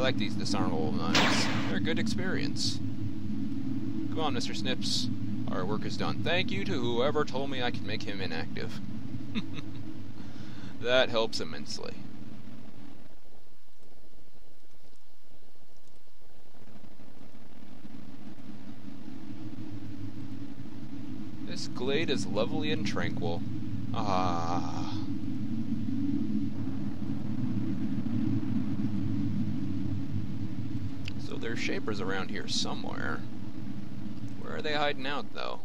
like these disarmable knives. They're a good experience. Come on, Mr. Snips. Our work is done. Thank you to whoever told me I could make him inactive. That helps immensely. This glade is lovely and tranquil. Ah. So there's shapers around here somewhere. Where are they hiding out, though?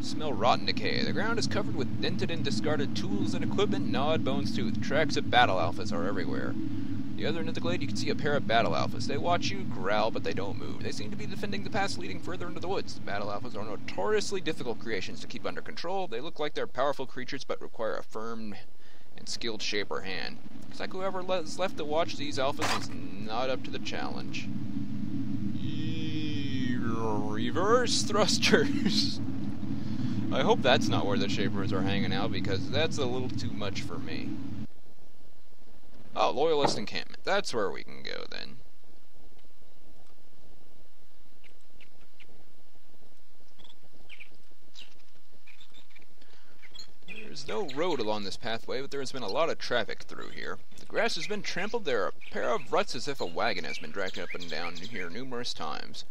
Smell rotten decay. The ground is covered with dented and discarded tools and equipment, gnawed bones tooth. Tracks of battle alphas are everywhere. The other end of the glade, you can see a pair of battle alphas. They watch you, growl, but they don't move. They seem to be defending the paths leading further into the woods. The battle alphas are notoriously difficult creations to keep under control. They look like they're powerful creatures, but require a firm and skilled shaper hand. Looks like whoever is left to watch these alphas is not up to the challenge. Reverse thrusters. I hope that's not where the shapers are hanging out, because that's a little too much for me. Oh, Loyalist encampment. That's where we can go, then. There's no road along this pathway, but there has been a lot of traffic through here. The grass has been trampled. There are a pair of ruts as if a wagon has been dragged up and down here numerous times.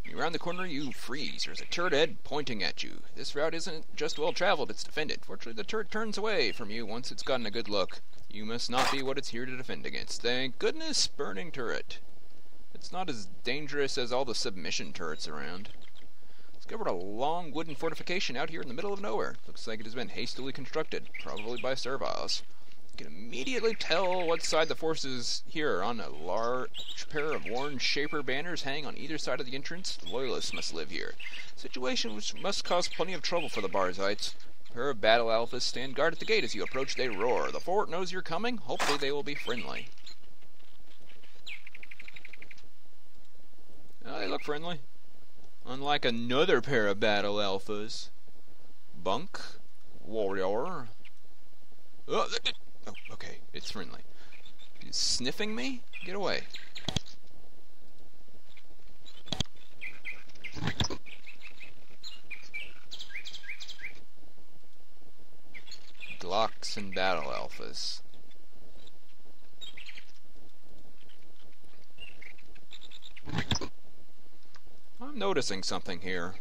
When you round the corner, you freeze. There's a turret head pointing at you. This route isn't just well-traveled, it's defended. Fortunately, the turret turns away from you once it's gotten a good look. You must not be what it's here to defend against. Thank goodness, burning turret. It's not as dangerous as all the submission turrets around. Discovered a long wooden fortification out here in the middle of nowhere. Looks like it has been hastily constructed, probably by serviles. You can immediately tell what side the force is here. On a large pair of worn shaper banners hang on either side of the entrance. The Loyalists must live here. Situation which must cause plenty of trouble for the Barzites. A pair of battle alphas stand guard at the gate. As you approach, they roar. The fort knows you're coming. Hopefully they will be friendly. Oh, they look friendly. Unlike another pair of battle alphas. Bunk. Warrior. Oh, okay, it's friendly. He's sniffing me? Get away. Glocks and battle alphas. I'm noticing something here.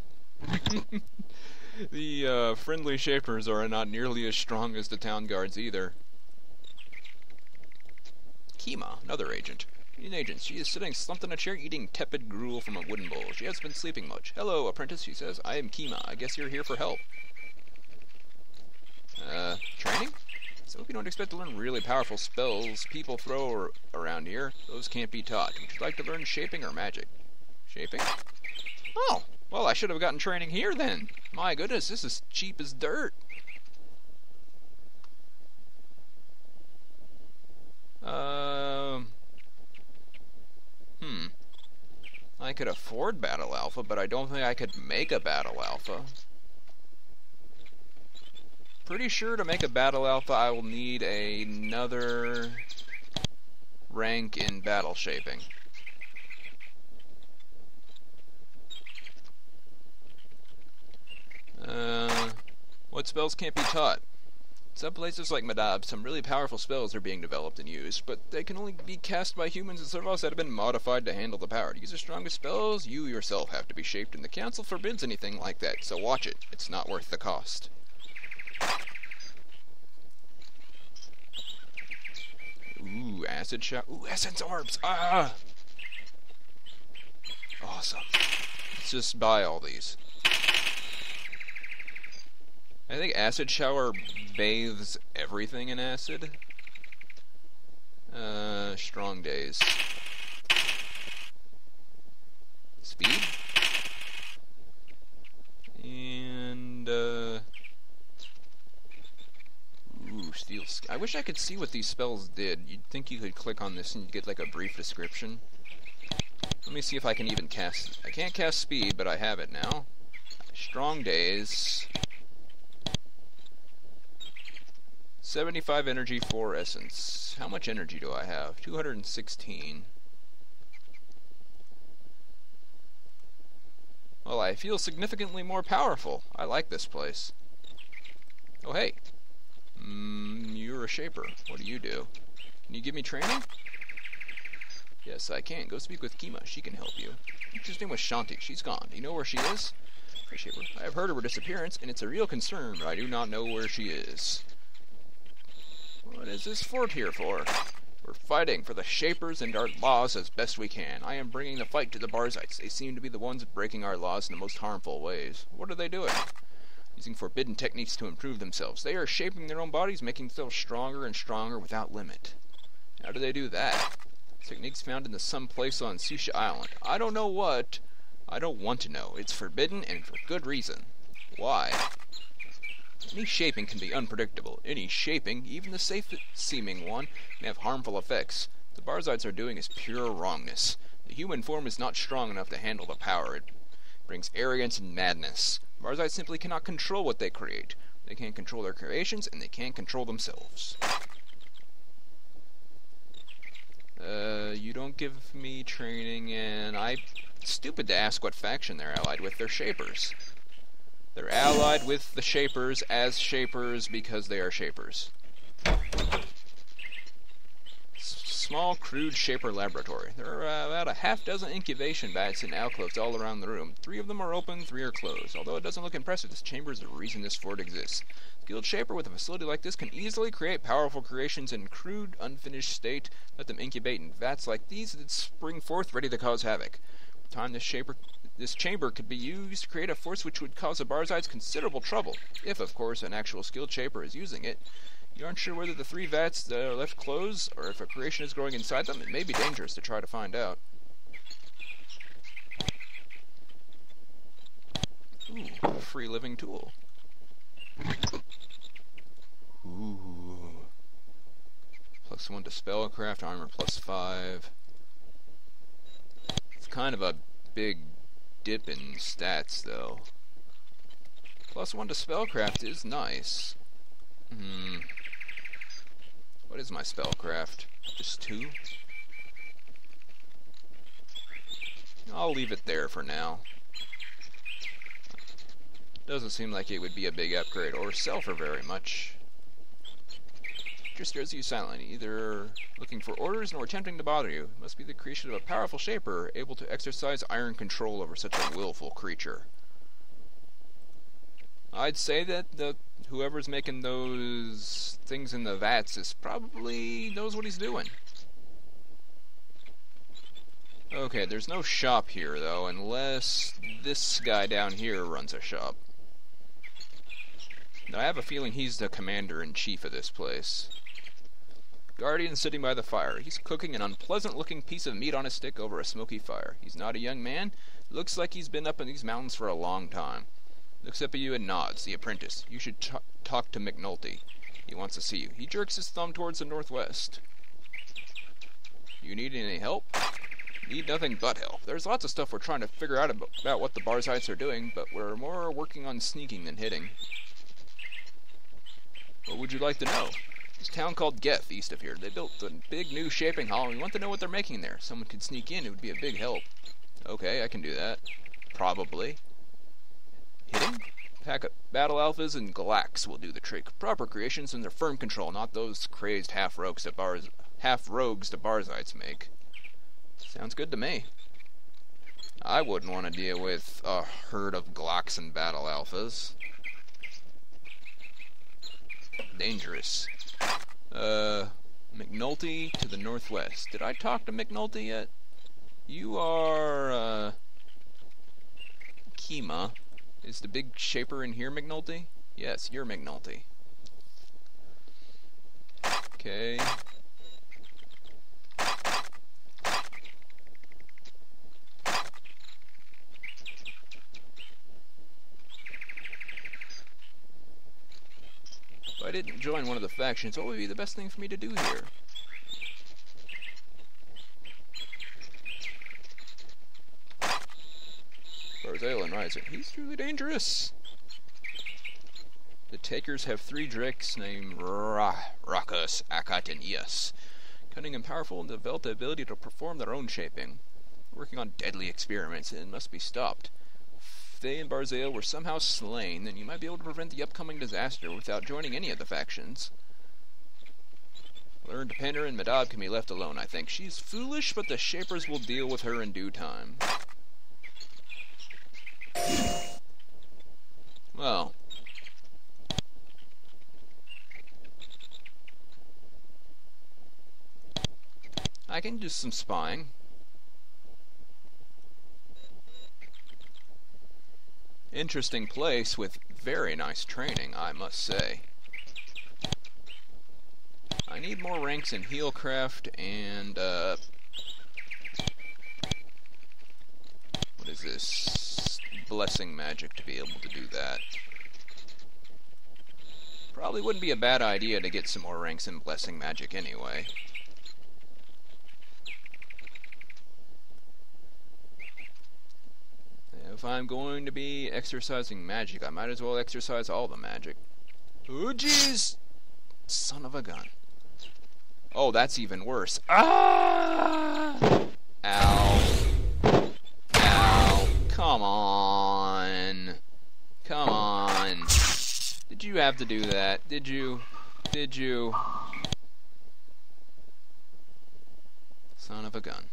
The friendly shapers are not nearly as strong as the town guards either. Kima, another agent. An agent. She is sitting slumped in a chair eating tepid gruel from a wooden bowl. She hasn't been sleeping much. Hello, apprentice, she says. I am Kima. I guess you're here for help. Training? So if you don't expect to learn really powerful spells people throw around here, those can't be taught. Would you like to learn shaping or magic? Shaping? Oh, well, I should have gotten training here then. My goodness, this is cheap as dirt. I could afford Battle Alpha, but I don't think I could make a Battle Alpha. Pretty sure to make a Battle Alpha I will need another rank in battle shaping. What spells can't be taught? Some places like Madab, some really powerful spells are being developed and used, but they can only be cast by humans and serviles that have been modified to handle the power. To use the strongest spells, you yourself have to be shaped, and the council forbids anything like that, so watch it. It's not worth the cost. Ooh, acid shower. Ooh, essence orbs! Ah! Awesome. Let's just buy all these. I think acid shower bathes everything in acid. Strong days. Speed? And, ooh, steel. I wish I could see what these spells did. You'd think you could click on this and you'd get like a brief description. Let me see if I can even cast. I can't cast speed, but I have it now. Strong days. 75 energy, 4 essence. How much energy do I have? 216. Well, I feel significantly more powerful. I like this place. Oh, hey. You're a shaper. What do you do? Can you give me training? Yes, I can. Go speak with Kima. She can help you. What's name was Shanti. She's gone. Do you know where she is? Hey, shaper. I have heard of her disappearance, and it's a real concern, but I do not know where she is. What is this fort here for? We're fighting for the Shapers and our laws as best we can. I am bringing the fight to the Barzites. They seem to be the ones breaking our laws in the most harmful ways. What are they doing? Using forbidden techniques to improve themselves. They are shaping their own bodies, making themselves stronger and stronger without limit. How do they do that? Techniques found in the some place on Susha Island. I don't know what. I don't want to know. It's forbidden and for good reason. Why? Any shaping can be unpredictable. Any shaping, even the safe-seeming one, may have harmful effects. What the Barzites are doing is pure wrongness. The human form is not strong enough to handle the power. It brings arrogance and madness. Barzites simply cannot control what they create. They can't control their creations, and they can't control themselves. You don't give me training, and stupid to ask what faction they're allied with. They're Shapers. They're allied with the Shapers as Shapers because they are Shapers. Small, crude Shaper laboratory. There are about a half-dozen incubation vats in alcoves all around the room. 3 of them are open, 3 are closed. Although it doesn't look impressive, this chamber is the reason this fort exists. A skilled Shaper with a facility like this can easily create powerful creations in crude, unfinished state. Let them incubate in vats like these that spring forth ready to cause havoc. With time, this chamber could be used to create a force which would cause the Barzites considerable trouble, if, of course, an actual skilled Shaper is using it. You aren't sure whether the 3 vats that are left closed, or if a creation is growing inside them. It may be dangerous to try to find out. Ooh, free living tool. Ooh. +1 to spellcraft, armor +5. It's kind of a big dip in stats, though. +1 to spellcraft is nice. What is my spellcraft? Just 2? I'll leave it there for now. Doesn't seem like it would be a big upgrade or sell for very much. Just stares at you silently, either looking for orders nor attempting to bother you. It must be the creation of a powerful Shaper, able to exercise iron control over such a willful creature. I'd say that whoever's making those things in the vats is probably knows what he's doing. Okay, there's no shop here, though, unless this guy down here runs a shop. Now, I have a feeling he's the commander-in-chief of this place. Guardian sitting by the fire. He's cooking an unpleasant-looking piece of meat on a stick over a smoky fire. He's not a young man. Looks like he's been up in these mountains for a long time. Looks up at you and nods. The apprentice. You should talk to McNulty. He wants to see you. He jerks his thumb towards the northwest. You need any help? Need nothing but help. There's lots of stuff we're trying to figure out about what the Barzites are doing, but we're more working on sneaking than hitting. What would you like to know? This town called Geth, east of here. They built a big new shaping hall, and we want to know what they're making there. Someone could sneak in, it would be a big help. Okay, I can do that. Probably. Hitting? Pack up battle alphas and Galax will do the trick. Proper creations under firm control, not those crazed half-rogues that Barzites make. Sounds good to me. I wouldn't want to deal with a herd of Galax and battle alphas. Dangerous. McNulty to the northwest. Did I talk to McNulty yet? You are, Kima. Is the big Shaper in here McNulty? Yes, you're McNulty. Okay. If I didn't join one of the factions, what would be the best thing for me to do here? Barzalin Rising. He's truly dangerous. The takers have 3 drakes named Rakus, Akat, and Ias. Cunning and powerful and develop the ability to perform their own shaping. Working on deadly experiments and must be stopped. If they and Barzael were somehow slain, then you might be able to prevent the upcoming disaster without joining any of the factions. Learned Painter and Madab can be left alone, I think. She's foolish, but the Shapers will deal with her in due time. Well. I can do some spying. Interesting place with very nice training, I must say. I need more ranks in Healcraft and, what is this? Blessing Magic to be able to do that. Probably wouldn't be a bad idea to get some more ranks in Blessing Magic anyway. If I'm going to be exercising magic, I might as well exercise all the magic. Oh, jeez! Son of a gun. Oh, that's even worse. Ah! Ow. Ow. Come on. Come on. Did you have to do that? Did you? Did you? Son of a gun.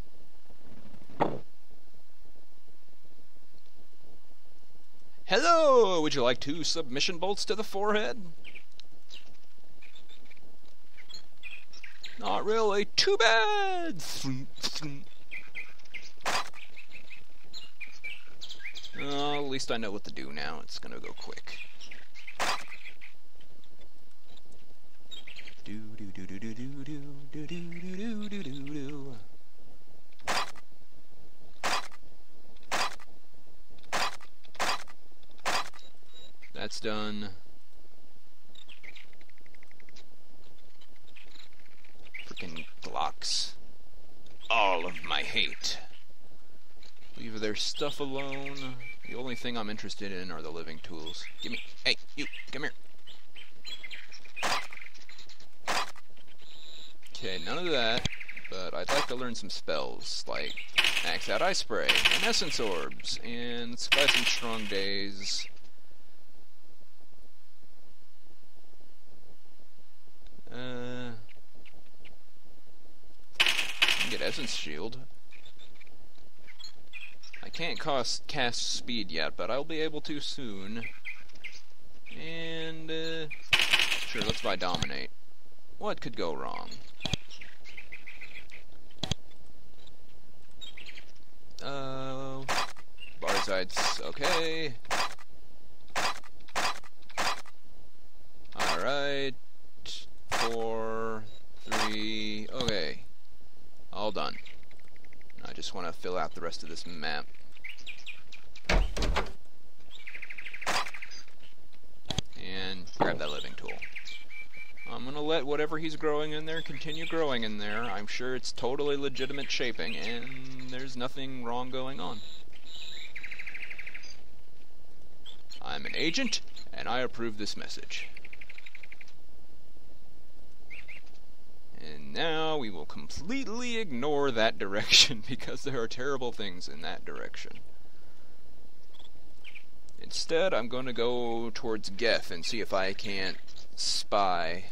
Hello! Would you like 2 submission bolts to the forehead? Not really. Too bad! Oh, at least I know what to do now. It's gonna go quick. Do do do do do do do do do do do do do. That's done. Frickin' Glocks. All of my hate. Leave their stuff alone. The only thing I'm interested in are the living tools. Gimme. Hey, you, come here. Okay, none of that, but I'd like to learn some spells, like Max Out Ice Spray, and Essence Orbs, and Spice and Strong Days. Get Essence Shield. I can't cast Speed yet, but I'll be able to soon. And, sure, let's buy Dominate. What could go wrong? Barzide's okay. Alright. 4, 3, okay. All done. I just want to fill out the rest of this map. And grab that living tool. I'm going to let whatever he's growing in there continue growing in there. I'm sure it's totally legitimate shaping, and there's nothing wrong going on. I'm an agent, and I approve this message. And now we will completely ignore that direction because there are terrible things in that direction. Instead, I'm going to go towards Geth and see if I can't spy.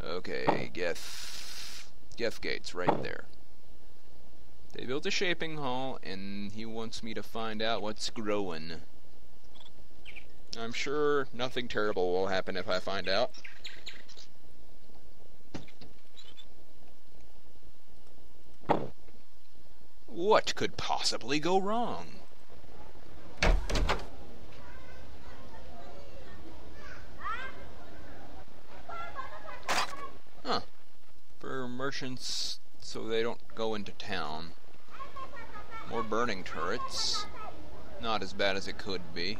Okay, Geth Gate's right there. They built a shaping hall, and he wants me to find out what's growing. I'm sure nothing terrible will happen if I find out. What could possibly go wrong? Huh. For merchants, so they don't go into town. More burning turrets. Not as bad as it could be.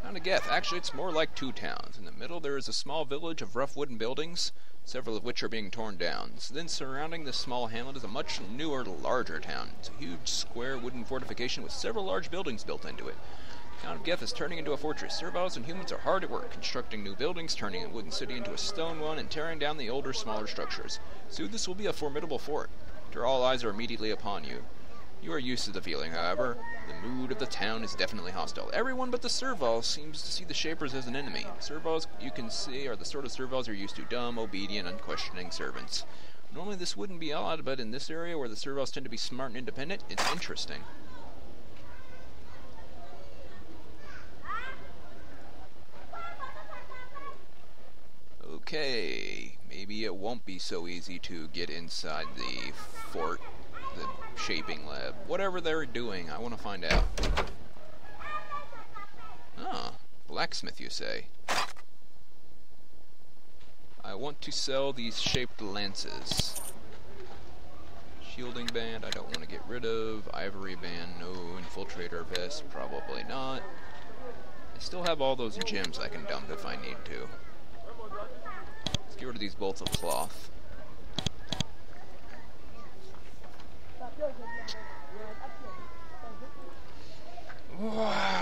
Not a Geth. Actually, it's more like two towns. In the middle, there is a small village of rough wooden buildings, several of which are being torn down. So then surrounding this small hamlet is a much newer, larger town. It's a huge, square wooden fortification with several large buildings built into it. The town of Geth is turning into a fortress. Serviles and humans are hard at work, constructing new buildings, turning a wooden city into a stone one, and tearing down the older, smaller structures. Soon this will be a formidable fort. After all eyes are immediately upon you. You are used to the feeling, however. The mood of the town is definitely hostile. Everyone but the Serviles seems to see the Shapers as an enemy. Serviles, you can see, are the sort of Serviles you're used to. Dumb, obedient, unquestioning servants. Normally this wouldn't be odd, but in this area where the Serviles tend to be smart and independent, it's interesting. Okay, maybe it won't be so easy to get inside the fort, the shaping lab. Whatever they're doing, I want to find out. Ah, blacksmith, you say? I want to sell these shaped lances. Shielding band, I don't want to get rid of. Ivory band, no. Infiltrator vest, probably not. I still have all those gems I can dump if I need to. Let's get rid of these bolts of cloth. Wow!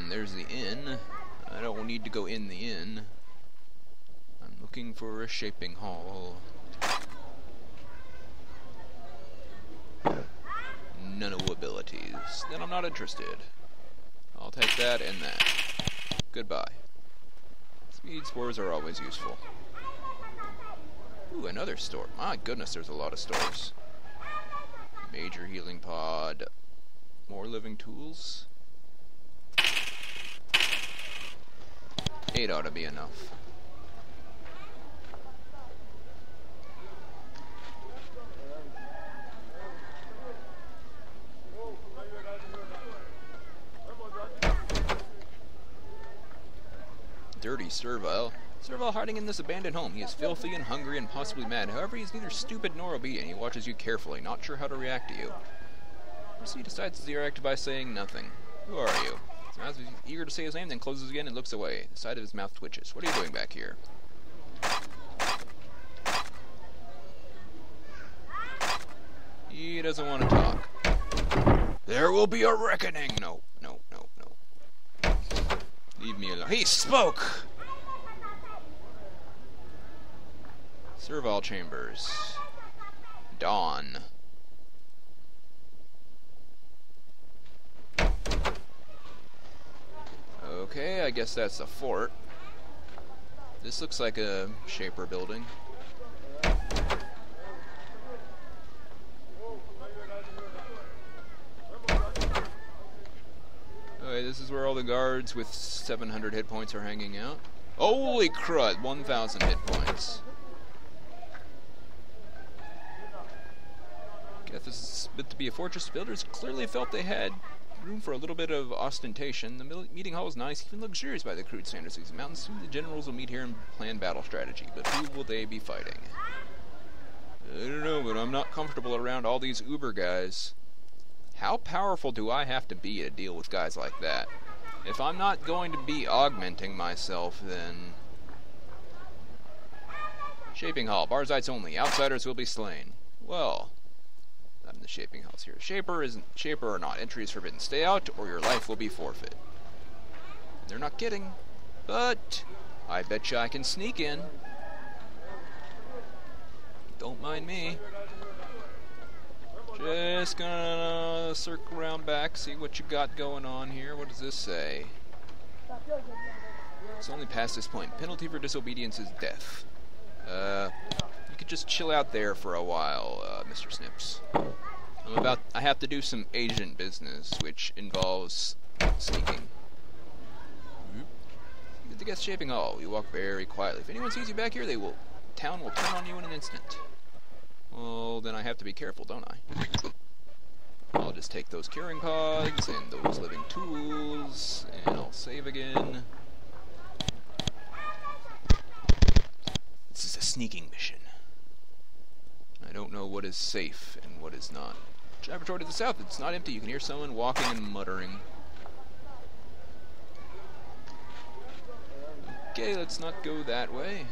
There's the inn. I don't need to go in the inn. I'm looking for a shaping hall. None of abilities. Then I'm not interested. I'll take that and that. Goodbye. Speed spores are always useful. Ooh, another store. My goodness, there's a lot of stores. Major healing pod. More living tools. 8 ought to be enough. Dirty Servile. Servile hiding in this abandoned home. He is filthy and hungry and possibly mad. However, he is neither stupid nor obedient. He watches you carefully, not sure how to react to you. First, he decides to react by saying nothing. Who are you? He's eager to say his name, then closes again and looks away. The side of his mouth twitches. What are you doing back here? He doesn't want to talk. There will be a reckoning! No, no, no, no. Leave me alone. He spoke! Servile chambers. Dawn. Okay, I guess that's the fort. This looks like a Shaper building. Okay, this is where all the guards with 700 hit points are hanging out. Holy crud, 1,000 hit points. Guess this is meant to be a fortress. Builders clearly felt they had room for a little bit of ostentation. The meeting hall is nice, even luxurious by the crude standards of these mountains. Soon the generals will meet here and plan battle strategy, but who will they be fighting? I don't know, but I'm not comfortable around all these Uber guys. How powerful do I have to be to deal with guys like that? If I'm not going to be augmenting myself, then... Shaping hall, Barzites only. Outsiders will be slain. Well... I'm in the shaping house here. Shaper or not. Entry is forbidden. Stay out, or your life will be forfeit. They're not kidding. But I betcha I can sneak in. Don't mind me. Just gonna circle around back, see what you got going on here. What does this say? It's only past this point. Penalty for disobedience is death. You could just chill out there for a while, Mr. Snips. I have to do some agent business, which involves sneaking. Get the guest shaping hall. You walk very quietly. If anyone sees you back here, town will turn on you in an instant. Well, then I have to be careful, don't I? I'll just take those curing pods and those living tools, and I'll save again. This is a sneaking mission. I don't know what is safe and what is not. laboratory to the south. It's not empty. You can hear someone walking and muttering. Okay, let's not go that way.